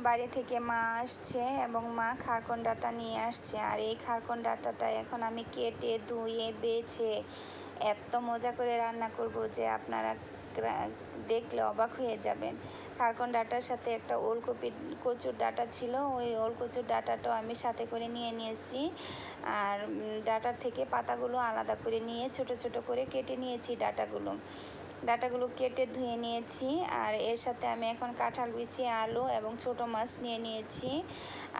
বাড়ি থেকে মা আসছে এবং মা খারকন ডাঁটা নিয়ে আসছে। আর এই খারকন ডাঁটাটা এখন আমি কেটে ধুয়ে বেছে এত মজা করে রান্না করব যে আপনারা দেখলে অবাক হয়ে যাবেন। খারকন ডাঁটার সাথে একটা ওলকপি কচুর ডাঁটা ছিল, ওই ওলকচুর ডাঁটাটাও আমি সাথে করে নিয়ে নিয়েছি। আর ডাঁটার থেকে পাতাগুলো আলাদা করে নিয়ে ছোট ছোট করে কেটে নিয়েছি ডাঁটাগুলো কেটে ধুয়ে নিয়েছি। আর এর সাথে আমি এখন কাঁঠাল বিচি, আলু এবং ছোট মাছ নিয়ে নিয়েছি।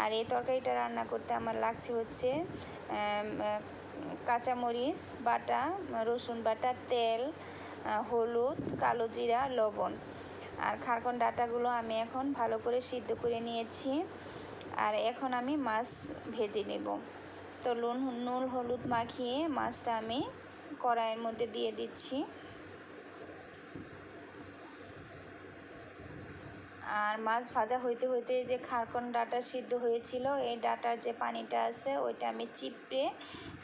আর এই তরকারিটা রান্না করতে আমার লাগছে হচ্ছে কাঁচামরিচ বাটা, রসুন বাটা, তেল, হলুদ, কালো জিরা, লবণ। আর খারকন ডাঁটাগুলো আমি এখন ভালো করে সিদ্ধ করে নিয়েছি। আর এখন আমি মাছ ভেজে নেব। তো নুন হলুদ মাখিয়ে মাছটা আমি কড়াইয়ের মধ্যে দিয়ে দিচ্ছি। আর মাছ ভাজা হইতে হইতে যে খারকন ডাঁটা সিদ্ধ হয়েছিল, এই ডাঁটার যে পানিটা আছে ওইটা আমি চিপড়ে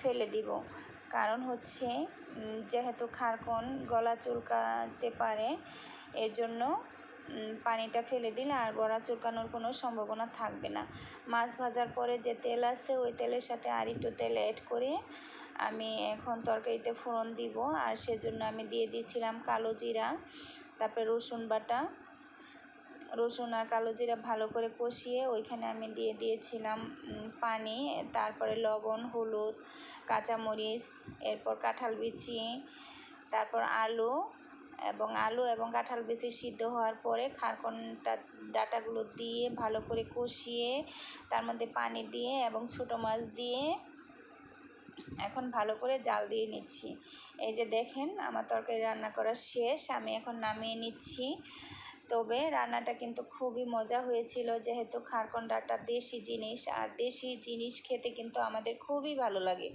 ফেলে দিব। কারণ হচ্ছে যেহেতু খারকন গলা চুলকাতে পারে, এর জন্য পানিটা ফেলে দিলে আর গলা চুলকানোর কোনো সম্ভাবনা থাকবে না। মাছ ভাজার পরে যে তেল আছে ওই তেলের সাথে আর একটু তেল অ্যাড করে আমি এখন তরকারিতে ফোড়ন দিব। আর সেজন্য আমি দিয়ে দিয়েছিলাম কালো জিরা, তারপরে রসুন আর কালো জিরা ভালো করে কষিয়ে ওইখানে আমি দিয়ে দিয়েছিলাম পানি, তারপরে লবণ, হলুদ, কাঁচামরিচ, এরপর কাঁঠাল বিচি, তারপর আলু এবং কাঁঠাল বিচি সিদ্ধ হওয়ার পরে খারকনটা ডাঁটাগুলো দিয়ে ভালো করে কষিয়ে তার মধ্যে পানি দিয়ে এবং ছোটো মাছ দিয়ে এখন ভালো করে জাল দিয়ে নিচ্ছি। এই যে দেখেন আমার তরকারি রান্না করা শেষ, আমি এখন নামিয়ে নিচ্ছি। তবে রান্নাটা কিন্তু খুবই মজা হয়েছিল, যেহেতু খারকন ডাঁটা দেশি জিনিস, আর দেশি জিনিস খেতে কিন্তু আমাদের খুবই ভালো লাগে।